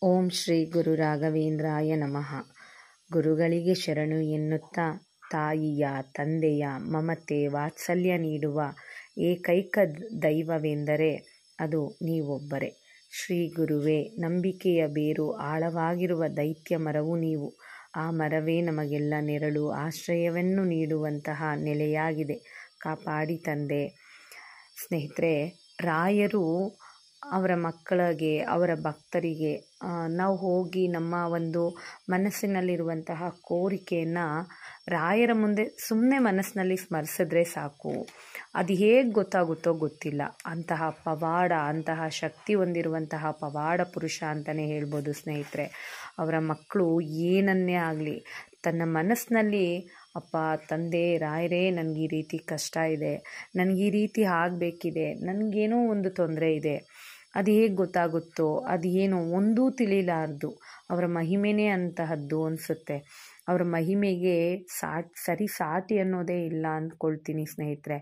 ಓಂ ಶ್ರೀ ಗುರು ರಾಘವೇಂದ್ರಾಯ ನಮಃ. ಗುರುಗಳಿಗೆ ಶರಣು ಎನ್ನುತ್ತಾ ತಾಯಿಯ ತಂದೆಯ ಮಮತೆ ವಾತ್ಸಲ್ಯ ನೀಡುವ ಏಕೈಕ ದೈವವೆಂದರೆ ಅದು ನೀವೊಬ್ಬರೇ. ಶ್ರೀ ಗುರುವೇ ನಂಬಿಕೆಯ ಬೇರು, ಆಳವಾಗಿರುವ ದೈತ್ಯ ಮರವು ನೀವು. ಆ ಮರವೇ ನಮಗೆಲ್ಲ ನೆರಳು ಆಶ್ರಯವನ್ನು ನೀಡುವಂತಹ ನೆಲೆಯಾಗಿದೆ. ಕಾಪಾಡಿ ತಂದೆ. ಸ್ನೇಹಿತರೆ, ರಾಯರು ಅವರ ಮಕ್ಕಳಿಗೆ, ಅವರ ಭಕ್ತರಿಗೆ ನಾವು ಹೋಗಿ ನಮ್ಮ ಒಂದು ಮನಸ್ಸಿನಲ್ಲಿರುವಂತಹ ಕೋರಿಕೆಯನ್ನು ರಾಯರ ಮುಂದೆ ಸುಮ್ಮನೆ ಮನಸ್ಸಿನಲ್ಲಿ ಸ್ಮರಿಸಿದ್ರೆ ಸಾಕು. ಅದು ಹೇಗೆ ಗೊತ್ತಾಗುತ್ತೋ ಗೊತ್ತಿಲ್ಲ. ಅಂತಹ ಪವಾಡ, ಅಂತಹ ಶಕ್ತಿ ಹೊಂದಿರುವಂತಹ ಪವಾಡ ಪುರುಷ ಅಂತಲೇ ಹೇಳ್ಬೋದು ಸ್ನೇಹಿತರೆ. ಅವರ ಮಕ್ಕಳು ಏನನ್ನೇ ಆಗಲಿ ತನ್ನ ಮನಸ್ಸಿನಲ್ಲಿ, ಅಪ್ಪ ತಂದೆ ರಾಯರೇ ನನಗೆ ಈ ರೀತಿ ಕಷ್ಟ ಇದೆ, ನನಗೆ ಈ ರೀತಿ ಆಗಬೇಕಿದೆ, ನನಗೇನೋ ಒಂದು ತೊಂದರೆ ಇದೆ, ಅದು ಹೇಗೆ ಗೊತ್ತಾಗುತ್ತೋ, ಅದು ಏನು ಒಂದೂ ತಿಳಿಲಾರ್ದು. ಅವರ ಮಹಿಮೆನೇ ಅಂತಹದ್ದು ಅನಿಸುತ್ತೆ. ಅವರ ಮಹಿಮೆಗೆ ಸರಿ ಸಾಟಿ ಅನ್ನೋದೇ ಇಲ್ಲ ಅಂದ್ಕೊಳ್ತೀನಿ ಸ್ನೇಹಿತರೆ.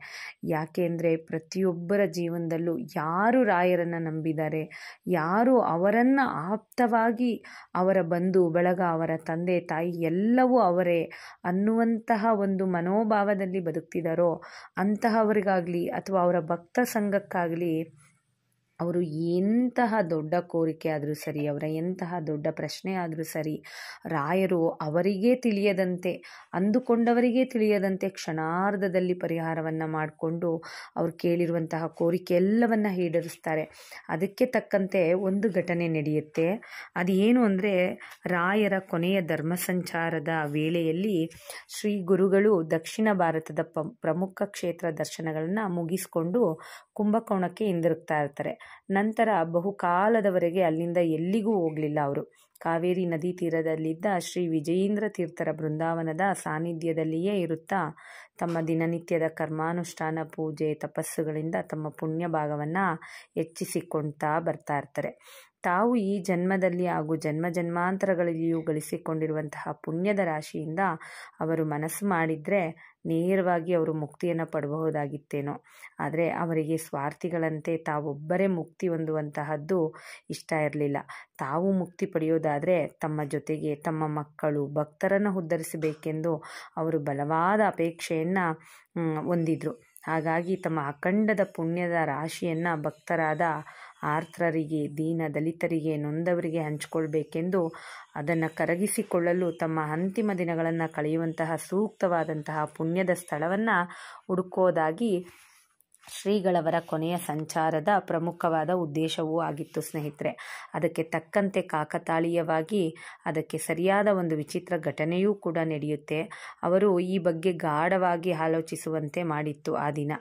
ಯಾಕೆ ಅಂದರೆ ಪ್ರತಿಯೊಬ್ಬರ ಜೀವನದಲ್ಲೂ ಯಾರು ರಾಯರನ್ನು ನಂಬಿದ್ದಾರೆ, ಯಾರು ಅವರನ್ನು ಆಪ್ತವಾಗಿ ಅವರ ಬಂಧು ಬಳಗ, ಅವರ ತಂದೆ ತಾಯಿ ಎಲ್ಲವೂ ಅವರೇ ಅನ್ನುವಂತಹ ಒಂದು ಮನೋಭಾವದಲ್ಲಿ ಬದುಕ್ತಿದ್ದಾರೋ ಅಂತಹವರಿಗಾಗಲಿ ಅಥವಾ ಅವರ ಭಕ್ತ ಸಂಘಕ್ಕಾಗಲಿ ಅವರು ಎಂತಹ ದೊಡ್ಡ ಕೋರಿಕೆ ಆದರೂ ಸರಿ, ಅವರ ಎಂತಹ ದೊಡ್ಡ ಪ್ರಶ್ನೆ ಆದರೂ ಸರಿ, ರಾಯರು ಅವರಿಗೇ ತಿಳಿಯದಂತೆ, ಅಂದುಕೊಂಡವರಿಗೇ ತಿಳಿಯದಂತೆ ಕ್ಷಣಾರ್ಧದಲ್ಲಿ ಪರಿಹಾರವನ್ನು ಮಾಡಿಕೊಂಡು ಅವ್ರು ಕೇಳಿರುವಂತಹ ಕೋರಿಕೆ ಎಲ್ಲವನ್ನು ಈಡೇರಿಸ್ತಾರೆ. ಅದಕ್ಕೆ ತಕ್ಕಂತೆ ಒಂದು ಘಟನೆ ನಡೆಯುತ್ತೆ. ಅದು ಏನು ಅಂದರೆ, ರಾಯರ ಕೊನೆಯ ಧರ್ಮ ಸಂಚಾರದ ವೇಳೆಯಲ್ಲಿ ಶ್ರೀ ಗುರುಗಳು ದಕ್ಷಿಣ ಭಾರತದ ಪ್ರಮುಖ ಕ್ಷೇತ್ರ ದರ್ಶನಗಳನ್ನು ಮುಗಿಸ್ಕೊಂಡು ಕುಂಭಕೋಣಕ್ಕೆ ಹಿಂದಿರುಗ್ತಾ ಇರ್ತಾರೆ. ನಂತರ ಬಹುಕಾಲದವರೆಗೆ ಅಲ್ಲಿಂದ ಎಲ್ಲಿಗೂ ಹೋಗಲಿಲ್ಲ ಅವರು. ಕಾವೇರಿ ನದಿ ತೀರದಲ್ಲಿದ್ದ ಶ್ರೀ ವಿಜಯೇಂದ್ರ ತೀರ್ಥರ ಬೃಂದಾವನದ ಸಾನ್ನಿಧ್ಯದಲ್ಲಿಯೇ ಇರುತ್ತಾ ತಮ್ಮ ದಿನನಿತ್ಯದ ಕರ್ಮಾನುಷ್ಠಾನ, ಪೂಜೆ, ತಪಸ್ಸುಗಳಿಂದ ತಮ್ಮ ಪುಣ್ಯ ಭಾಗವನ್ನು ಹೆಚ್ಚಿಸಿಕೊಳ್ತಾ ಬರ್ತಾ ಇರ್ತಾರೆ. ತಾವು ಈ ಜನ್ಮದಲ್ಲಿ ಹಾಗೂ ಜನ್ಮಾಂತರಗಳಲ್ಲಿಯೂ ಗಳಿಸಿಕೊಂಡಿರುವಂತಹ ಪುಣ್ಯದ ರಾಶಿಯಿಂದ ಅವರು ಮನಸ್ಸು ಮಾಡಿದರೆ ನೇರವಾಗಿ ಅವರು ಮುಕ್ತಿಯನ್ನು ಪಡಬಹುದಾಗಿತ್ತೇನೋ. ಆದರೆ ಅವರಿಗೆ ಸ್ವಾರ್ಥಿಗಳಂತೆ ತಾವೊಬ್ಬರೇ ಮುಕ್ತಿ ಹೊಂದುವಂತಹದ್ದು ಇಷ್ಟ ಇರಲಿಲ್ಲ. ತಾವು ಮುಕ್ತಿ ಪಡೆಯೋದಾದರೆ ತಮ್ಮ ಜೊತೆಗೆ ತಮ್ಮ ಮಕ್ಕಳು, ಭಕ್ತರನ್ನು ಉದ್ಧರಿಸಬೇಕೆಂದು ಅವರು ಬಲವಾದ ಅಪೇಕ್ಷೆಯನ್ನು ಹೊಂದಿದ್ರು. ಹಾಗಾಗಿ ತಮ್ಮ ಅಖಂಡದ ಪುಣ್ಯದ ರಾಶಿಯನ್ನು ಭಕ್ತರಾದ ಆರ್ತರಿಗೆ, ದೀನ ದಲಿತರಿಗೆ, ನೊಂದವರಿಗೆ ಹಂಚಿಕೊಳ್ಬೇಕೆಂದು ಅದನ್ನು ಕರಗಿಸಿಕೊಳ್ಳಲು ತಮ್ಮ ಅಂತಿಮ ದಿನಗಳನ್ನು ಕಳೆಯುವಂತಹ ಸೂಕ್ತವಾದಂತಹ ಪುಣ್ಯದ ಸ್ಥಳವನ್ನು ಹುಡುಕೋದಾಗಿ ಶ್ರೀಗಳವರ ಕೊನೆಯ ಸಂಚಾರದ ಪ್ರಮುಖವಾದ ಉದ್ದೇಶವೂ ಆಗಿತ್ತು ಸ್ನೇಹಿತರೆ. ಅದಕ್ಕೆ ತಕ್ಕಂತೆ ಕಾಕತಾಳೀಯವಾಗಿ ಅದಕ್ಕೆ ಸರಿಯಾದ ಒಂದು ವಿಚಿತ್ರ ಘಟನೆಯೂ ಕೂಡ ನಡೆಯುತ್ತೆ. ಅವರು ಈ ಬಗ್ಗೆ ಗಾಢವಾಗಿ ಆಲೋಚಿಸುವಂತೆ ಮಾಡಿತ್ತು ಆ ದಿನ.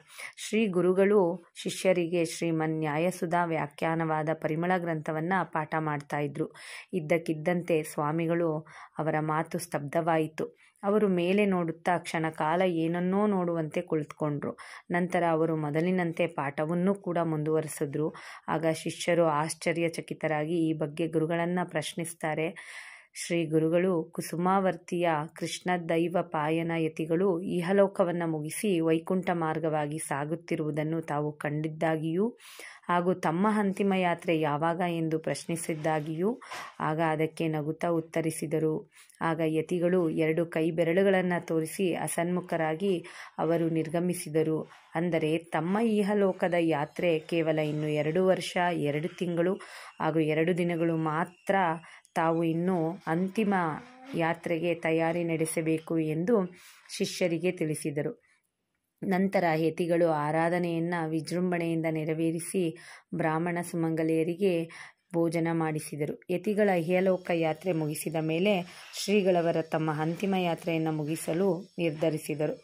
ಶ್ರೀ ಗುರುಗಳು ಶಿಷ್ಯರಿಗೆ ಶ್ರೀಮನ್ ನ್ಯಾಯಸುಧಾ ವ್ಯಾಖ್ಯಾನವಾದ ಪರಿಮಳ ಗ್ರಂಥವನ್ನು ಪಾಠ ಮಾಡ್ತಾ ಇದ್ರು. ಇದ್ದಕ್ಕಿದ್ದಂತೆ ಸ್ವಾಮಿಗಳು ಅವರ ಮಾತು ಸ್ತಬ್ಧವಾಯಿತು. ಅವರು ಮೇಲೆ ನೋಡುತ್ತಾ ಕ್ಷಣಕಾಲ ಏನನ್ನೋ ನೋಡುವಂತೆ ಕುಳಿತುಕೊಂಡ್ರು. ನಂತರ ಅವರು ಮೊದಲಿನಂತೆ ಪಾಠವನ್ನೂ ಕೂಡ ಮುಂದುವರಿಸಿದ್ರು. ಆಗ ಶಿಷ್ಯರು ಆಶ್ಚರ್ಯಚಕಿತರಾಗಿ ಈ ಬಗ್ಗೆ ಗುರುಗಳನ್ನು ಪ್ರಶ್ನಿಸ್ತಾರೆ. ಶ್ರೀ ಗುರುಗಳು ಕುಸುಮಾವರ್ತಿಯ ಕೃಷ್ಣದೈವ ಪಾಯನ ಯತಿಗಳು ಇಹಲೋಕವನ್ನು ಮುಗಿಸಿ ವೈಕುಂಠ ಮಾರ್ಗವಾಗಿ ಸಾಗುತ್ತಿರುವುದನ್ನು ತಾವು ಕಂಡಿದ್ದಾಗಿಯೂ ಹಾಗೂ ತಮ್ಮ ಅಂತಿಮ ಯಾತ್ರೆ ಯಾವಾಗ ಎಂದು ಪ್ರಶ್ನಿಸಿದ್ದಾಗಿಯೂ ಆಗ ಅದಕ್ಕೆ ನಗುತ್ತಾ ಉತ್ತರಿಸಿದರು. ಆಗ ಯತಿಗಳು 2 ಕೈ ಬೆರಳುಗಳನ್ನು ತೋರಿಸಿ ಅಸನ್ಮುಖರಾಗಿ ಅವರು ನಿರ್ಗಮಿಸಿದರು. ಅಂದರೆ ತಮ್ಮ ಇಹಲೋಕದ ಯಾತ್ರೆ ಕೇವಲ ಇನ್ನು 2 ವರ್ಷ 2 ತಿಂಗಳು ಹಾಗೂ 2 ದಿನಗಳು ಮಾತ್ರ. ತಾವು ಇನ್ನೂ ಅಂತಿಮ ಯಾತ್ರೆಗೆ ತಯಾರಿ ನಡೆಸಬೇಕು ಎಂದು ಶಿಷ್ಯರಿಗೆ ತಿಳಿಸಿದರು. ನಂತರ ಯತಿಗಳು ಆರಾಧನೆಯನ್ನು ವಿಜೃಂಭಣೆಯಿಂದ ನೆರವೇರಿಸಿ ಬ್ರಾಹ್ಮಣ ಸುಮಂಗಲೆಯರಿಗೆ ಭೋಜನ ಮಾಡಿಸಿದರು. ಯತಿಗಳ ಇಹಲೋಕ ಯಾತ್ರೆ ಮುಗಿಸಿದ ಮೇಲೆ ಶ್ರೀಗಳವರ ತಮ್ಮ ಅಂತಿಮ ಯಾತ್ರೆಯನ್ನು ಮುಗಿಸಲು ನಿರ್ಧರಿಸಿದರು.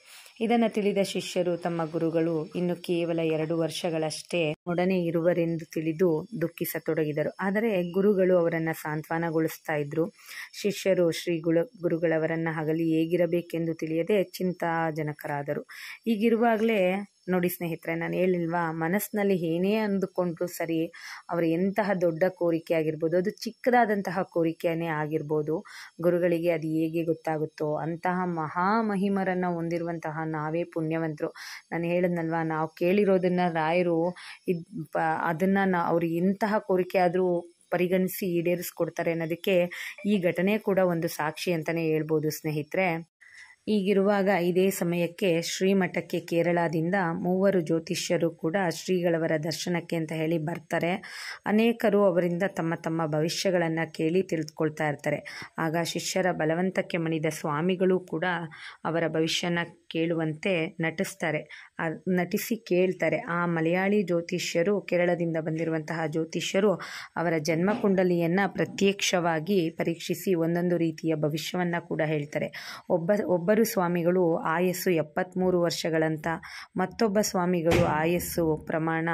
ಇದನ್ನು ತಿಳಿದ ಶಿಷ್ಯರು ತಮ್ಮ ಗುರುಗಳು ಇನ್ನು ಕೇವಲ 2 ವರ್ಷಗಳಷ್ಟೇ ಒಡನೆ ಇರುವರೆಂದು ತಿಳಿದು ದುಃಖಿಸತೊಡಗಿದರು. ಆದರೆ ಗುರುಗಳು ಅವರನ್ನು ಸಾಂತ್ವನಗೊಳಿಸ್ತಾ ಇದ್ರು. ಶಿಷ್ಯರು ಗುರುಗಳವರನ್ನು ಅಗಲಿ ಹೇಗಿರಬೇಕೆಂದು ತಿಳಿಯದೆ ಚಿಂತಾಜನಕರಾದರು. ಹೀಗಿರುವಾಗಲೇ ನೋಡಿ ಸ್ನೇಹಿತರೆ, ನಾನು ಹೇಳಿಲ್ವಾ, ಮನಸ್ಸಿನಲ್ಲಿ ಏನೇ ಅಂದುಕೊಂಡ್ರೂ ಸರಿ, ಅವರು ಎಂತಹ ದೊಡ್ಡ ಕೋರಿಕೆ ಆಗಿರ್ಬೋದು, ಅದು ಚಿಕ್ಕದಾದಂತಹ ಕೋರಿಕೆಯೇ ಆಗಿರ್ಬೋದು, ಗುರುಗಳಿಗೆ ಅದು ಹೇಗೆ ಗೊತ್ತಾಗುತ್ತೋ ಅಂತಹ ಮಹಾಮಹಿಮರನ್ನು ಹೊಂದಿರುವಂತಹ ನಾವೇ ಪುಣ್ಯವಂತರು. ನಾನು ಹೇಳಿದ್ನಲ್ವಾ, ನಾವು ಕೇಳಿರೋದನ್ನು ರಾಯರು ಅದನ್ನು ಅವ್ರು ಎಂತಹ ಕೋರಿಕೆ ಆದರೂ ಪರಿಗಣಿಸಿ ಈಡೇರಿಸ್ಕೊಡ್ತಾರೆ ಅನ್ನೋದಕ್ಕೆ ಈ ಘಟನೆ ಕೂಡ ಒಂದು ಸಾಕ್ಷಿ ಅಂತಲೇ ಹೇಳ್ಬೋದು ಸ್ನೇಹಿತರೆ. ಹೀಗಿರುವಾಗ ಇದೇ ಸಮಯಕ್ಕೆ ಶ್ರೀಮಠಕ್ಕೆ ಕೇರಳದಿಂದ 3 ಜ್ಯೋತಿಷ್ಯರು ಕೂಡ ಶ್ರೀಗಳವರ ದರ್ಶನಕ್ಕೆ ಅಂತ ಹೇಳಿ ಬರ್ತಾರೆ. ಅನೇಕರು ಅವರಿಂದ ತಮ್ಮ ತಮ್ಮ ಭವಿಷ್ಯಗಳನ್ನು ಕೇಳಿ ತಿಳಿದುಕೊಳ್ತಾ ಇರ್ತಾರೆ. ಆಗ ಶಿಷ್ಯರ ಬಲವಂತಕ್ಕೆ ಮಣಿದ ಸ್ವಾಮಿಗಳು ಕೂಡ ಅವರ ಭವಿಷ್ಯನ ಕೇಳುವಂತೆ ನಟಿಸಿ ಕೇಳ್ತಾರೆ. ಆ ಮಲಯಾಳಿ ಜ್ಯೋತಿಷ್ಯರು, ಕೇರಳದಿಂದ ಬಂದಿರುವಂತಹ ಜ್ಯೋತಿಷ್ಯರು ಅವರ ಜನ್ಮಕುಂಡಲಿಯನ್ನು ಪ್ರತ್ಯಕ್ಷವಾಗಿ ಪರೀಕ್ಷಿಸಿ ಒಂದೊಂದು ರೀತಿಯ ಭವಿಷ್ಯವನ್ನು ಕೂಡ ಹೇಳ್ತಾರೆ. ಒಬ್ಬರು ಸ್ವಾಮಿಗಳು ಆಯಸ್ಸು 73 ವರ್ಷಗಳಂತ, ಮತ್ತೊಬ್ಬ ಸ್ವಾಮಿಗಳು ಆಯಸ್ಸು ಪ್ರಮಾಣ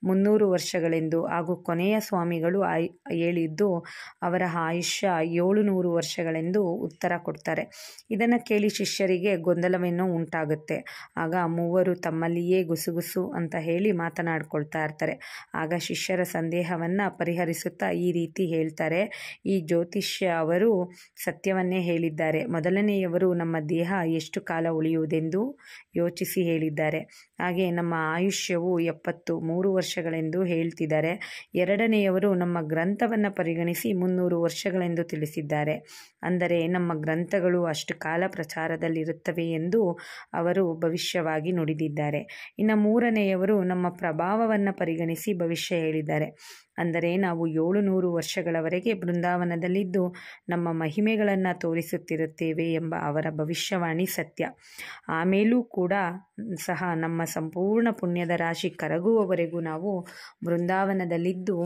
300 ವರ್ಷಗಳೆಂದು, ಹಾಗೂ ಕೊನೆಯ ಸ್ವಾಮಿಗಳು ಹೇಳಿದ್ದು ಅವರ ಆಯುಷ್ಯ 700 ವರ್ಷಗಳೆಂದು ಉತ್ತರ ಕೊಡ್ತಾರೆ. ಇದನ್ನು ಕೇಳಿ ಶಿಷ್ಯರಿಗೆ ಗೊಂದಲವೇನೋ ಉಂಟಾಗುತ್ತೆ. ಆಗ 3 ತಮ್ಮಲ್ಲಿಯೇ ಗುಸುಗುಸು ಅಂತ ಹೇಳಿ ಮಾತನಾಡ್ಕೊಳ್ತಾ ಇರ್ತಾರೆ. ಆಗ ಶಿಷ್ಯರ ಸಂದೇಹವನ್ನು ಪರಿಹರಿಸುತ್ತಾ ಈ ರೀತಿ ಹೇಳ್ತಾರೆ. ಈ ಜ್ಯೋತಿಷ್ಯ ಅವರು ಸತ್ಯವನ್ನೇ ಹೇಳಿದ್ದಾರೆ. ಮೊದಲನೆಯವರು ನಮ್ಮ ದೇಹ ಎಷ್ಟು ಕಾಲ ಉಳಿಯುವುದೆಂದು ಯೋಚಿಸಿ ಹೇಳಿದ್ದಾರೆ. ಹಾಗೆ ನಮ್ಮ ಆಯುಷ್ಯವು 73 ವರ್ಷಗಳೆಂದು ಹೇಳ್ತಿದ್ದಾರೆ. ಎರಡನೆಯವರು ನಮ್ಮ ಗ್ರಂಥವನ್ನು ಪರಿಗಣಿಸಿ 300 ವರ್ಷಗಳೆಂದು ತಿಳಿಸಿದ್ದಾರೆ. ಅಂದರೆ ನಮ್ಮ ಗ್ರಂಥಗಳು ಅಷ್ಟು ಕಾಲ ಪ್ರಚಾರದಲ್ಲಿರುತ್ತವೆ ಎಂದು ಅವರು ಭವಿಷ್ಯವಾಗಿ ನುಡಿದಿದ್ದಾರೆ. ಇನ್ನು ಮೂರನೆಯವರು ನಮ್ಮ ಪ್ರಭಾವವನ್ನು ಪರಿಗಣಿಸಿ ಭವಿಷ್ಯ ಹೇಳಿದ್ದಾರೆ. ಅಂದರೆ ನಾವು 700 ವರ್ಷಗಳವರೆಗೆ ಬೃಂದಾವನದಲ್ಲಿದ್ದು ನಮ್ಮ ಮಹಿಮೆಗಳನ್ನು ತೋರಿಸುತ್ತಿರುತ್ತೇವೆ ಎಂಬ ಅವರ ಭವಿಷ್ಯವಾಣಿ ಸತ್ಯ. ಆಮೇಲೂ ಕೂಡ ಸಹ ನಮ್ಮ ಸಂಪೂರ್ಣ ಪುಣ್ಯದ ರಾಶಿ ಕರಗುವವರೆಗೂ ನಾವು ಬೃಂದಾವನದಲ್ಲಿದ್ದು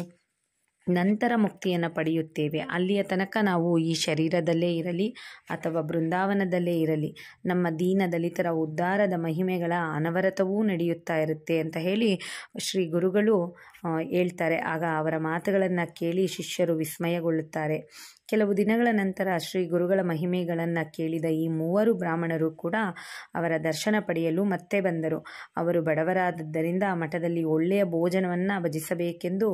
ನಂತರ ಮುಕ್ತಿಯನ್ನು ಪಡೆಯುತ್ತೇವೆ. ಅಲ್ಲಿಯ ತನಕ ನಾವು ಈ ಶರೀರದಲ್ಲೇ ಇರಲಿ ಅಥವಾ ಬೃಂದಾವನದಲ್ಲೇ ಇರಲಿ ನಮ್ಮ ದೀನ ದಲಿತರ ಉದ್ಧಾರದ ಮಹಿಮೆಗಳ ಅನವರತವೂ ನಡೆಯುತ್ತಾ ಇರುತ್ತೆ ಅಂತ ಹೇಳಿ ಶ್ರೀ ಗುರುಗಳು ಹೇಳ್ತಾರೆ. ಆಗ ಅವರ ಮಾತುಗಳನ್ನು ಕೇಳಿ ಶಿಷ್ಯರು ವಿಸ್ಮಯಗೊಳ್ಳುತ್ತಾರೆ. ಕೆಲವು ದಿನಗಳ ನಂತರ ಶ್ರೀ ಗುರುಗಳ ಮಹಿಮೆಗಳನ್ನು ಕೇಳಿದ ಈ 3 ಬ್ರಾಹ್ಮಣರು ಕೂಡ ಅವರ ದರ್ಶನ ಪಡೆಯಲು ಮತ್ತೆ ಬಂದರು. ಅವರು ಬಡವರಾದದ್ದರಿಂದ ಮಠದಲ್ಲಿ ಒಳ್ಳೆಯ ಭೋಜನವನ್ನು ಭಜಿಸಬೇಕೆಂದು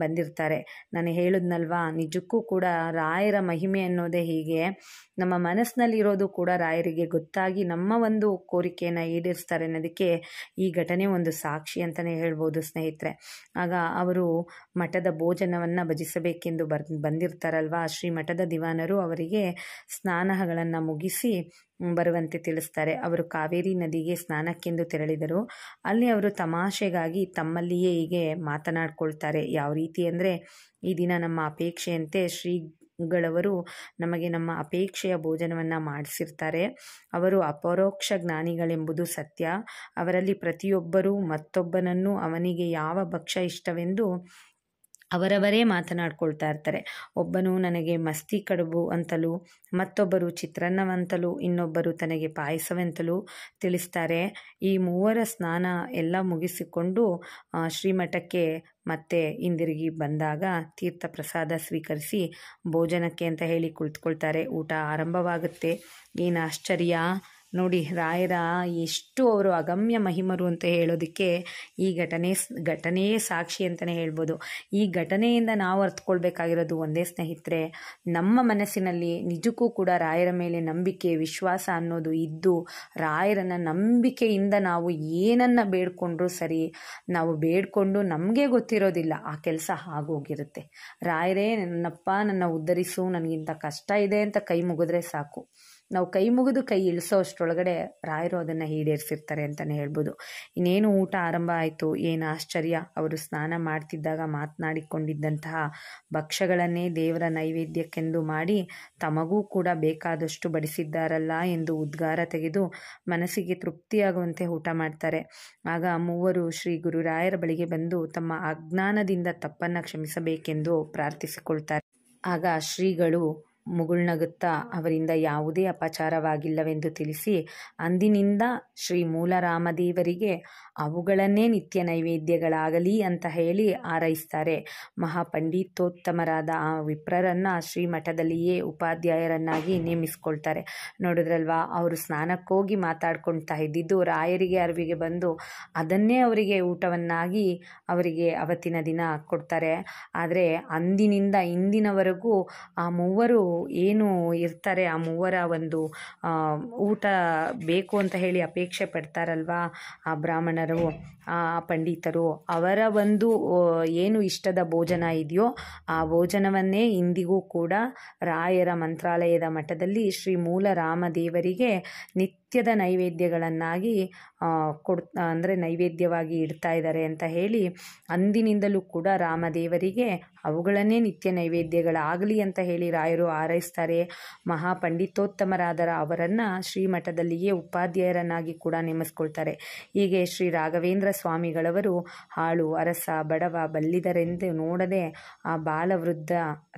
ಬಂದಿರ್ತಾರೆ. ನಾನು ಹೇಳಿದ್ನಲ್ವಾ, ನಿಜಕ್ಕೂ ಕೂಡ ರಾಯರ ಮಹಿಮೆ ಅನ್ನೋದೇ ಹೀಗೆ. ನಮ್ಮ ಮನಸ್ಸಿನಲ್ಲಿರೋದು ಕೂಡ ರಾಯರಿಗೆ ಗೊತ್ತಾಗಿ ನಮ್ಮ ಒಂದು ಕೋರಿಕೆಯನ್ನು ಈಡೇರಿಸ್ತಾರೆ ಅನ್ನೋದಕ್ಕೆ ಈ ಘಟನೆ ಒಂದು ಸಾಕ್ಷಿ ಅಂತಲೇ ಹೇಳ್ಬೋದು ಸ್ನೇಹಿತರೆ. ಆಗ ಅವರು ಮಠದ ಭೋಜನವನ್ನು ಭಜಿಸಬೇಕೆಂದು ಬಂದಿರ್ತಾರಲ್ವ, ಶ್ರೀ ಮಠದ ದಿವಾನರು ಅವರಿಗೆ ಸ್ನಾನಗಳನ್ನು ಮುಗಿಸಿ ಬರುವಂತೆ ತಿಳಿಸ್ತಾರೆ. ಅವರು ಕಾವೇರಿ ನದಿಗೆ ಸ್ನಾನಕ್ಕೆಂದು ತೆರಳಿದರು. ಅಲ್ಲಿ ಅವರು ತಮಾಷೆಗಾಗಿ ತಮ್ಮಲ್ಲಿಯೇ ಹೀಗೆ ಮಾತನಾಡ್ಕೊಳ್ತಾರೆ. ಯಾವ ರೀತಿ ಅಂದರೆ, ಈ ದಿನ ನಮ್ಮ ಅಪೇಕ್ಷೆಯಂತೆ ಶ್ರೀಗಳವರು ನಮಗೆ ನಮ್ಮ ಅಪೇಕ್ಷೆಯ ಭೋಜನವನ್ನು ಮಾಡಿಸಿರ್ತಾರೆ. ಅವರು ಅಪರೋಕ್ಷ ಜ್ಞಾನಿಗಳೆಂಬುದು ಸತ್ಯ. ಅವರಲ್ಲಿ ಪ್ರತಿಯೊಬ್ಬರೂ ಮತ್ತೊಬ್ಬನನ್ನು ಅವನಿಗೆ ಯಾವ ಭಕ್ಷ್ಯ ಇಷ್ಟವೆಂದು ಅವರವರೇ ಮಾತನಾಡ್ಕೊಳ್ತಾ ಇರ್ತಾರೆ. ಒಬ್ಬನು ನನಗೆ ಮಸ್ತಿ ಕಡುಬು ಅಂತಲೂ, ಮತ್ತೊಬ್ಬರು ಚಿತ್ರಾನ್ನವಂತಲೂ, ಇನ್ನೊಬ್ಬರು ತನಗೆ ಪಾಯಸವೆಂತಲೂ ತಿಳಿಸ್ತಾರೆ. ಈ 3 ಸ್ನಾನ ಎಲ್ಲ ಮುಗಿಸಿಕೊಂಡು ಶ್ರೀಮಠಕ್ಕೆ ಮತ್ತೆ ಹಿಂದಿರುಗಿ ಬಂದಾಗ ತೀರ್ಥ ಪ್ರಸಾದ ಸ್ವೀಕರಿಸಿ ಭೋಜನಕ್ಕೆ ಅಂತ ಹೇಳಿ ಕುಳಿತುಕೊಳ್ತಾರೆ. ಊಟ ಆರಂಭವಾಗುತ್ತೆ. ಏನು ಆಶ್ಚರ್ಯ ನೋಡಿ, ರಾಯರ ಎಷ್ಟು ಅವರು ಅಗಮ್ಯ ಮಹಿಮರು ಅಂತ ಹೇಳೋದಕ್ಕೆ ಈ ಘಟನೆಯೇ ಸಾಕ್ಷಿ ಅಂತಲೇ ಹೇಳ್ಬೋದು. ಈ ಘಟನೆಯಿಂದ ನಾವು ಅರ್ಥಕೊಳ್ಬೇಕಾಗಿರೋದು ಒಂದೇ ಸ್ನೇಹಿತರೆ, ನಮ್ಮ ಮನಸ್ಸಿನಲ್ಲಿ ನಿಜಕ್ಕೂ ಕೂಡ ರಾಯರ ಮೇಲೆ ನಂಬಿಕೆ, ವಿಶ್ವಾಸ ಅನ್ನೋದು ಇದ್ದು, ರಾಯರನ್ನ ನಂಬಿಕೆಯಿಂದ ನಾವು ಏನನ್ನು ಬೇಡ್ಕೊಂಡ್ರೂ ಸರಿ, ನಾವು ಬೇಡ್ಕೊಂಡು ನಮಗೆ ಗೊತ್ತಿರೋದಿಲ್ಲ ಆ ಕೆಲಸ ಆಗೋಗಿರುತ್ತೆ. ರಾಯರೇ ನನ್ನ ಉದ್ಧರಿಸು, ನನಗಿಂತ ಕಷ್ಟ ಇದೆ ಅಂತ ಕೈ ಮುಗಿದ್ರೆ ಸಾಕು. ನಾವು ಕೈ ಮುಗಿದು ಕೈ ಇಳಿಸೋ ಅಷ್ಟರೊಳಗಡೆ ರಾಯರು ಅದನ್ನು ಈಡೇರಿಸಿರ್ತಾರೆ ಅಂತಲೇ ಹೇಳ್ಬೋದು. ಇನ್ನೇನು ಊಟ ಆರಂಭ ಆಯಿತು. ಏನು ಆಶ್ಚರ್ಯ, ಅವರು ಸ್ನಾನ ಮಾಡ್ತಿದ್ದಾಗ ಮಾತನಾಡಿಕೊಂಡಿದ್ದಂತಹ ಭಕ್ಷ್ಯಗಳನ್ನೇ ದೇವರ ನೈವೇದ್ಯಕ್ಕೆಂದು ಮಾಡಿ ತಮಗೂ ಕೂಡ ಬೇಕಾದಷ್ಟು ಬಡಿಸಿದ್ದಾರಲ್ಲ ಎಂದು ಉದ್ಗಾರ ತೆಗೆದು ಮನಸ್ಸಿಗೆ ತೃಪ್ತಿಯಾಗುವಂತೆ ಊಟ ಮಾಡ್ತಾರೆ. ಆಗ 3 ಶ್ರೀ ಗುರುರಾಯರ ಬಳಿಗೆ ಬಂದು ತಮ್ಮ ಅಜ್ಞಾನದಿಂದ ತಪ್ಪನ್ನು ಕ್ಷಮಿಸಬೇಕೆಂದು ಪ್ರಾರ್ಥಿಸಿಕೊಳ್ತಾರೆ. ಆಗ ಶ್ರೀಗಳು ಮುಗುಳ್ನಗುತ್ತಾ ಅವರಿಂದ ಯಾವುದೇ ಅಪಚಾರವಾಗಿಲ್ಲವೆಂದು ತಿಳಿಸಿ ಅಂದಿನಿಂದ ಶ್ರೀ ಮೂಲರಾಮದೇವರಿಗೆ ಅವುಗಳನ್ನೇ ನಿತ್ಯ ನೈವೇದ್ಯಗಳಾಗಲಿ ಅಂತ ಹೇಳಿ ಹಾರೈಸ್ತಾರೆ. ಮಹಾಪಂಡಿತೋತ್ತಮರಾದ ಆ ವಿಪ್ರರನ್ನು ಶ್ರೀಮಠದಲ್ಲಿಯೇ ಉಪಾಧ್ಯಾಯರನ್ನಾಗಿ ನೇಮಿಸ್ಕೊಳ್ತಾರೆ. ನೋಡಿದ್ರಲ್ವಾ, ಅವರು ಸ್ನಾನಕ್ಕೋಗಿ ಮಾತಾಡ್ಕೊಳ್ತಾ ಇದ್ದಿದ್ದು ರಾಯರಿಗೆ ಅರಿವಿಗೆ ಬಂದು ಅದನ್ನೇ ಅವರಿಗೆ ಊಟವನ್ನಾಗಿ ಅವರಿಗೆ ಅವತ್ತಿನ ದಿನ ಕೊಡ್ತಾರೆ. ಆದರೆ ಅಂದಿನಿಂದ ಇಂದಿನವರೆಗೂ ಆ 3 ಏನು ಇರ್ತಾರೆ ಆ ಮೂವರ ಒಂದು ಊಟ ಬೇಕು ಅಂತ ಹೇಳಿ ಅಪೇಕ್ಷೆ ಪಡ್ತಾರಲ್ವಾ ಆ ಬ್ರಾಹ್ಮಣರು, ಆ ಪಂಡಿತರು, ಅವರ ಒಂದು ಏನು ಇಷ್ಟದ ಭೋಜನ ಇದೆಯೋ ಆ ಭೋಜನವನ್ನೇ ಇಂದಿಗೂ ಕೂಡ ರಾಯರ ಮಂತ್ರಾಲಯದ ಮಠದಲ್ಲಿ ಶ್ರೀ ಮೂಲ ರಾಮದೇವರಿಗೆ ನಿತ್ಯದ ನೈವೇದ್ಯಗಳನ್ನಾಗಿ ಅಂದರೆ ನೈವೇದ್ಯವಾಗಿ ಇಡ್ತಾ ಇದ್ದಾರೆ ಅಂತ ಹೇಳಿ ಅಂದಿನಿಂದಲೂ ಕೂಡ ರಾಮದೇವರಿಗೆ ಅವುಗಳನ್ನೇ ನಿತ್ಯ ನೈವೇದ್ಯಗಳಾಗಲಿ ಅಂತ ಹೇಳಿ ರಾಯರು ಹಾರೈಸ್ತಾರೆ. ಮಹಾಪಂಡಿತೋತ್ತಮರಾದ ಅವರನ್ನು ಶ್ರೀಮಠದಲ್ಲಿಯೇ ಉಪಾಧ್ಯಾಯರನ್ನಾಗಿ ಕೂಡ ನೇಮಿಸ್ಕೊಳ್ತಾರೆ. ಹೀಗೆ ಶ್ರೀ ರಾಘವೇಂದ್ರ ಸ್ವಾಮಿಗಳವರು ಹಾಳು ಅರಸ ಬಡವ ಬಲ್ಲಿದರೆಂದು ನೋಡದೆ ಆ ಬಾಲವೃದ್ಧ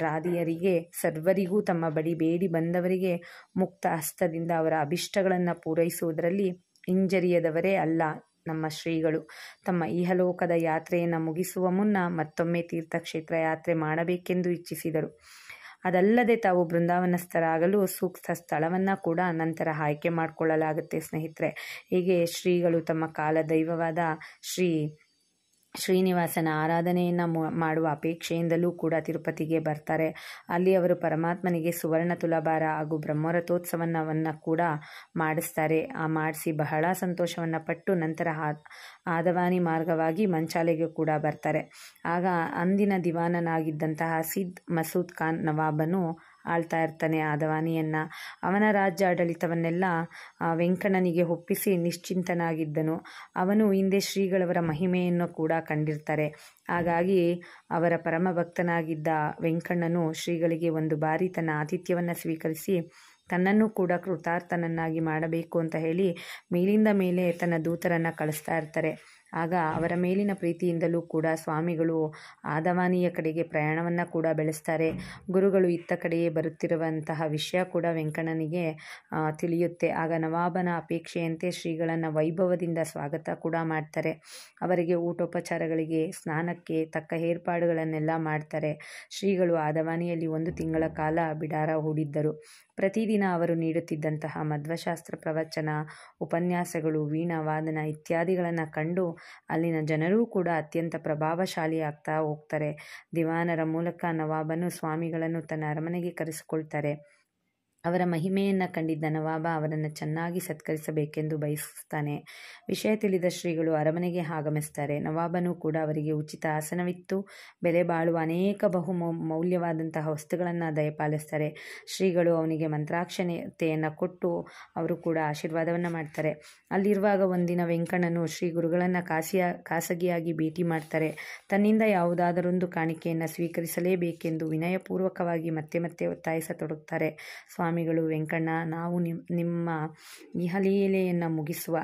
ರಾಧಿಯರಿಗೆ ಸರ್ವರಿಗೂ ತಮ್ಮ ಬಳಿ ಬೇಡಿ ಬಂದವರಿಗೆ ಮುಕ್ತ ಹಸ್ತದಿಂದ ಅವರ ಅಭಿಷ್ಟಗಳನ್ನು ಪೂರೈಸುವುದರಲ್ಲಿ ಹಿಂಜರಿಯದವರೇ ಅಲ್ಲ ನಮ್ಮ ಶ್ರೀಗಳು. ತಮ್ಮ ಇಹಲೋಕದ ಯಾತ್ರೆಯನ್ನು ಮುಗಿಸುವ ಮುನ್ನ ಮತ್ತೊಮ್ಮೆ ತೀರ್ಥಕ್ಷೇತ್ರ ಯಾತ್ರೆ ಮಾಡಬೇಕೆಂದು ಇಚ್ಛಿಸಿದರು. ಅದಲ್ಲದೆ ತಾವು ಬೃಂದಾವನಸ್ಥರಾಗಲು ಸೂಕ್ತ ಸ್ಥಳವನ್ನು ಕೂಡ ನಂತರ ಆಯ್ಕೆ ಮಾಡಿಕೊಳ್ಳಲಾಗುತ್ತೆ ಸ್ನೇಹಿತರೆ. ಹೀಗೆ ಶ್ರೀಗಳು ತಮ್ಮ ಕಾಲ ದೈವವಾದ ಶ್ರೀನಿವಾಸನ ಆರಾಧನೆಯನ್ನು ಮಾಡುವ ಅಪೇಕ್ಷೆಯಿಂದಲೂ ಕೂಡ ತಿರುಪತಿಗೆ ಬರ್ತಾರೆ. ಅಲ್ಲಿ ಅವರು ಪರಮಾತ್ಮನಿಗೆ ಸುವರ್ಣ ತುಲಾಭಾರ ಹಾಗೂ ಬ್ರಹ್ಮರಥೋತ್ಸವವನ್ನು ಕೂಡ ಮಾಡಿಸಿ ಬಹಳ ಸಂತೋಷವನ್ನು ಪಟ್ಟು ನಂತರ ಆದವಾನಿ ಮಾರ್ಗವಾಗಿ ಮಂಚಾಲೆಗೆ ಕೂಡ ಬರ್ತಾರೆ. ಆಗ ಅಂದಿನ ದಿವಾನನಾಗಿದ್ದಂತಹ ಸಿದ್ ಮಸೂದ್ ಖಾನ್ ನವಾಬನು ಆಳ್ತಾ ಇರ್ತಾನೆ ಆದವಾನಿಯನ್ನು. ಅವನ ರಾಜ್ಯಾಡಳಿತವನ್ನೆಲ್ಲ ವೆಂಕಣ್ಣನಿಗೆ ಒಪ್ಪಿಸಿ ನಿಶ್ಚಿಂತನಾಗಿದ್ದನು. ಅವನು ಹಿಂದೆ ಶ್ರೀಗಳವರ ಮಹಿಮೆಯನ್ನು ಕೂಡ ಕಂಡಿರ್ತಾರೆ. ಹಾಗಾಗಿ ಅವರ ಪರಮ ಭಕ್ತನಾಗಿದ್ದ ವೆಂಕಣ್ಣನು ಶ್ರೀಗಳಿಗೆ ಒಂದು ಬಾರಿ ತನ್ನ ಆತಿಥ್ಯವನ್ನು ಸ್ವೀಕರಿಸಿ ತನ್ನನ್ನು ಕೂಡ ಕೃತಾರ್ಥನನ್ನಾಗಿ ಮಾಡಬೇಕು ಅಂತ ಹೇಳಿ ಮೇಲಿಂದ ಮೇಲೆ ತನ್ನ ದೂತರನ್ನು ಕಳಿಸ್ತಾ ಇರ್ತಾರೆ. ಆಗ ಅವರ ಮೇಲಿನ ಪ್ರೀತಿಯಿಂದಲೂ ಕೂಡ ಸ್ವಾಮಿಗಳು ಆದವಾನಿಯ ಕಡೆಗೆ ಪ್ರಯಾಣವನ್ನು ಕೂಡ ಬೆಳೆಸ್ತಾರೆ. ಗುರುಗಳು ಇತ್ತ ಕಡೆಯೇ ಬರುತ್ತಿರುವಂತಹ ವಿಷಯ ಕೂಡ ವೆಂಕಣ್ಣನಿಗೆ ತಿಳಿಯುತ್ತೆ. ಆಗ ನವಾಬನ ಅಪೇಕ್ಷೆಯಂತೆ ಶ್ರೀಗಳನ್ನು ವೈಭವದಿಂದ ಸ್ವಾಗತ ಕೂಡ ಮಾಡ್ತಾರೆ. ಅವರಿಗೆ ಊಟೋಪಚಾರಗಳಿಗೆ ಸ್ನಾನಕ್ಕೆ ತಕ್ಕ ಏರ್ಪಾಡುಗಳನ್ನೆಲ್ಲ ಮಾಡ್ತಾರೆ. ಶ್ರೀಗಳು ಆದವಾನಿಯಲ್ಲಿ 1 ತಿಂಗಳ ಕಾಲ ಬಿಡಾರ ಹೂಡಿದ್ದರು. ಪ್ರತಿದಿನ ಅವರು ನೀಡುತ್ತಿದ್ದಂತಹ ಮಧ್ವಶಾಸ್ತ್ರ ಪ್ರವಚನ, ಉಪನ್ಯಾಸಗಳು, ವೀಣಾ ವಾದನ ಇತ್ಯಾದಿಗಳನ್ನು ಕಂಡು ಅಲ್ಲಿನ ಜನರೂ ಕೂಡ ಅತ್ಯಂತ ಪ್ರಭಾವಶಾಲಿ ಆಗ್ತಾ ಹೋಗ್ತಾರೆ. ದಿವಾನರ ಮೂಲಕ ನವಾಬನು ಸ್ವಾಮಿಗಳನ್ನು ತನ್ನ ಅರಮನೆಗೆ ಕರೆಸಿಕೊಳ್ತಾರೆ. ಅವರ ಮಹಿಮೆಯನ್ನು ಕಂಡಿದ್ದ ನವಾಬ ಅವರನ್ನು ಚೆನ್ನಾಗಿ ಸತ್ಕರಿಸಬೇಕೆಂದು ಬಯಸ್ತಾನೆ. ವಿಷಯ ತಿಳಿದ ಶ್ರೀಗಳು ಅರಮನೆಗೆ ಆಗಮಿಸ್ತಾರೆ. ನವಾಬನು ಕೂಡ ಅವರಿಗೆ ಉಚಿತ ಆಸನವಿತ್ತು ಬೆಲೆ ಬಾಳುವ ಅನೇಕ ಮೌಲ್ಯವಾದಂತಹ ವಸ್ತುಗಳನ್ನು ದಯಪಾಲಿಸ್ತಾರೆ. ಶ್ರೀಗಳು ಅವನಿಗೆ ಮಂತ್ರಾಕ್ಷತೆಯನ್ನು ಕೊಟ್ಟು ಅವರು ಕೂಡ ಆಶೀರ್ವಾದವನ್ನು ಮಾಡ್ತಾರೆ. ಅಲ್ಲಿರುವಾಗ ಒಂದಿನ ವೆಂಕಣ್ಣನು ಶ್ರೀ ಗುರುಗಳನ್ನು ಖಾಸಗಿಯಾಗಿ ಭೇಟಿ ಮಾಡ್ತಾರೆ. ತನ್ನಿಂದ ಯಾವುದಾದರೊಂದು ಕಾಣಿಕೆಯನ್ನು ಸ್ವೀಕರಿಸಲೇಬೇಕೆಂದು ವಿನಯಪೂರ್ವಕವಾಗಿ ಮತ್ತೆ ಮತ್ತೆ ಒತ್ತಾಯಿಸತೊಡಗುತ್ತಾರೆ. ಸ್ವಾಮಿಗಳು, ವೆಂಕಣ್ಣ, ನಾವು ನಮ್ಮ ಇಹಲೀಲೆಯನ್ನು ಮುಗಿಸುವ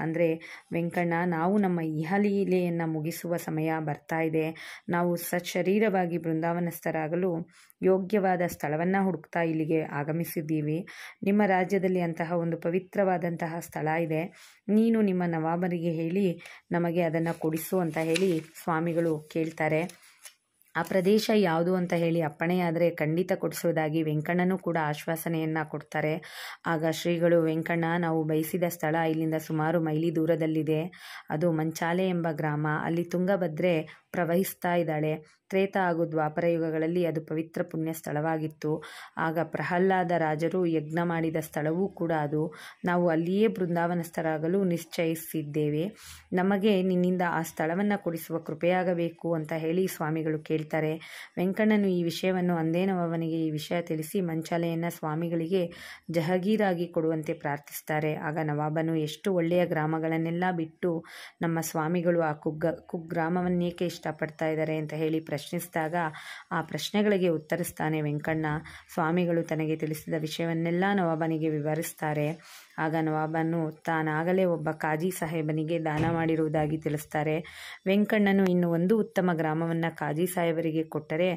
ನಮ್ಮ ಇಹಲೀಲೆಯನ್ನು ಮುಗಿಸುವ ಸಮಯ ಬರ್ತಾ ಇದೆ. ನಾವು ಸಶರೀರವಾಗಿ ಬೃಂದಾವನಸ್ಥರಾಗಲು ಯೋಗ್ಯವಾದ ಸ್ಥಳವನ್ನು ಹುಡುಕ್ತಾ ಇಲ್ಲಿಗೆ ಆಗಮಿಸಿದ್ದೀವಿ. ನಿಮ್ಮ ರಾಜ್ಯದಲ್ಲಿ ಅಂತಹ ಒಂದು ಪವಿತ್ರವಾದಂತಹ ಸ್ಥಳ ಇದೆ. ನೀನು ನಿಮ್ಮ ನವಾಬರಿಗೆ ಹೇಳಿ ನಮಗೆ ಅದನ್ನು ಕೊಡಿಸು ಅಂತ ಹೇಳಿ ಸ್ವಾಮಿಗಳು ಕೇಳ್ತಾರೆ. ಆ ಪ್ರದೇಶ ಯಾವುದು ಅಂತ ಹೇಳಿ ಅಪ್ಪಣೆಯಾದರೆ ಖಂಡಿತ ಕೊಡಿಸುವುದಾಗಿ ವೆಂಕಣ್ಣನೂ ಕೂಡ ಆಶ್ವಾಸನೆಯನ್ನು ಕೊಡ್ತಾರೆ. ಆಗ ಶ್ರೀಗಳು, ವೆಂಕಣ್ಣ, ನಾವು ಬಯಸಿದ ಸ್ಥಳ ಇಲ್ಲಿಂದ ಸುಮಾರು ಮೈಲಿ ದೂರದಲ್ಲಿದೆ. ಅದು ಮಂಚಾಲೆ ಎಂಬ ಗ್ರಾಮ. ಅಲ್ಲಿ ತುಂಗಭದ್ರೆ ಪ್ರವಹಿಸ್ತಾ ಇದ್ದಾಳೆ. ತ್ರೇತ ಹಾಗೂ ದ್ವಾಪರ ಯುಗಗಳಲ್ಲಿ ಅದು ಪವಿತ್ರ ಪುಣ್ಯ ಸ್ಥಳವಾಗಿತ್ತು. ಆಗ ಪ್ರಹ್ಲಾದ ರಾಜರು ಯಜ್ಞ ಮಾಡಿದ ಸ್ಥಳವೂ ಕೂಡ ಅದು. ನಾವು ಅಲ್ಲಿಯೇ ಬೃಂದಾವನಸ್ಥರಾಗಲು ನಿಶ್ಚಯಿಸಿದ್ದೇವೆ. ನಮಗೆ ನಿನ್ನಿಂದ ಆ ಸ್ಥಳವನ್ನು ಕೊಡಿಸುವ ಕೃಪೆಯಾಗಬೇಕು ಅಂತ ಹೇಳಿ ಸ್ವಾಮಿಗಳು ಕೇಳ್ತಾರೆ. ವೆಂಕಣ್ಣನು ಈ ವಿಷಯವನ್ನು ಅಂದೇ ನವಾಬನಿಗೆ ಈ ವಿಷಯ ತಿಳಿಸಿ ಮಂಚಾಲೆಯನ್ನು ಸ್ವಾಮಿಗಳಿಗೆ ಜಹಗೀರಾಗಿ ಕೊಡುವಂತೆ ಪ್ರಾರ್ಥಿಸ್ತಾರೆ. ಆಗ ನವಾಬನು ಎಷ್ಟು ಒಳ್ಳೆಯ ಗ್ರಾಮಗಳನ್ನೆಲ್ಲ ಬಿಟ್ಟು ನಮ್ಮ ಸ್ವಾಮಿಗಳು ಆ ಕುಗ್ರಾಮವನ್ನೇಕೆ ಇಷ್ಟಪಡ್ತಾ ಇದ್ದಾರೆ ಅಂತ ಹೇಳಿ ಪ್ರಶ್ನಿಸಿದಾಗ ಆ ಪ್ರಶ್ನೆಗಳಿಗೆ ಉತ್ತರಿಸ್ತಾನೆ ವೆಂಕಣ್ಣ. ಸ್ವಾಮಿಗಳು ತನಗೆ ತಿಳಿಸಿದ ವಿಷಯವನ್ನೆಲ್ಲ ನವಾಬನಿಗೆ ವಿವರಿಸ್ತಾರೆ. ಆಗ ನವಾಬನು ತಾನಾಗಲೇ ಒಬ್ಬ ಕಾಜಿ ಸಾಹೇಬನಿಗೆ ದಾನ ಮಾಡಿರುವುದಾಗಿ ತಿಳಿಸ್ತಾರೆ. ವೆಂಕಣ್ಣನು ಇನ್ನು ಒಂದು ಉತ್ತಮ ಗ್ರಾಮವನ್ನು ಕಾಜಿ ಸಾಹೇಬರಿಗೆ ಕೊಟ್ಟರೆ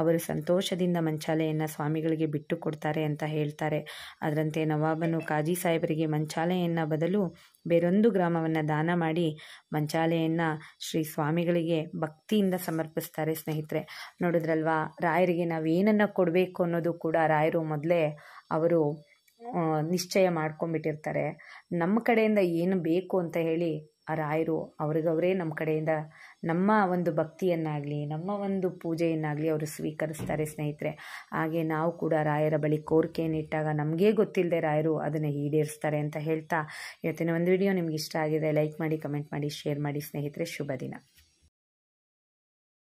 ಅವರು ಸಂತೋಷದಿಂದ ಮಂಚಾಲೆಯನ್ನು ಸ್ವಾಮಿಗಳಿಗೆ ಬಿಟ್ಟು ಕೊಡ್ತಾರೆ ಅಂತ ಹೇಳ್ತಾರೆ. ಅದರಂತೆ ನವಾಬನು ಕಾಜಿ ಸಾಹೇಬರಿಗೆ ಮಂಚಾಲೆಯನ್ನು ಬದಲು ಬೇರೊಂದು ಗ್ರಾಮವನ್ನು ದಾನ ಮಾಡಿ ಮಂಚಾಲೆಯನ್ನು ಶ್ರೀ ಸ್ವಾಮಿಗಳಿಗೆ ಭಕ್ತಿಯಿಂದ ಸಮರ್ಪಿಸ್ತಾರೆ. ಸ್ನೇಹಿತರೆ, ನೋಡಿದ್ರಲ್ವಾ, ರಾಯರಿಗೆ ನಾವೇನನ್ನು ಕೊಡಬೇಕು ಅನ್ನೋದು ಕೂಡ ರಾಯರು ಮೊದಲೇ ಅವರು ನಿಶ್ಚಯ ಮಾಡ್ಕೊಂಡ್ಬಿಟ್ಟಿರ್ತಾರೆ. ನಮ್ಮ ಕಡೆಯಿಂದ ಏನು ಬೇಕು ಅಂತ ಹೇಳಿ ಆ ರಾಯರು ಅವ್ರಿಗವರೇ ನಮ್ಮ ಕಡೆಯಿಂದ ನಮ್ಮ ಒಂದು ಭಕ್ತಿಯನ್ನಾಗಲಿ ನಮ್ಮ ಒಂದು ಪೂಜೆಯನ್ನಾಗಲಿ ಅವರು ಸ್ವೀಕರಿಸ್ತಾರೆ ಸ್ನೇಹಿತರೆ. ಹಾಗೆ ನಾವು ಕೂಡ ರಾಯರ ಬಳಿ ಕೋರಿಕೆಯನ್ನು ಇಟ್ಟಾಗ ನಮಗೇ ಗೊತ್ತಿಲ್ಲದೆ ರಾಯರು ಅದನ್ನು ಈಡೇರಿಸ್ತಾರೆ ಅಂತ ಹೇಳ್ತಾ ಇವತ್ತಿನ ಒಂದು ವಿಡಿಯೋ ನಿಮ್ಗೆ ಇಷ್ಟ ಆಗಿದೆ ಲೈಕ್ ಮಾಡಿ, ಕಮೆಂಟ್ ಮಾಡಿ, ಶೇರ್ ಮಾಡಿ ಸ್ನೇಹಿತರೆ. ಶುಭ ದಿನ.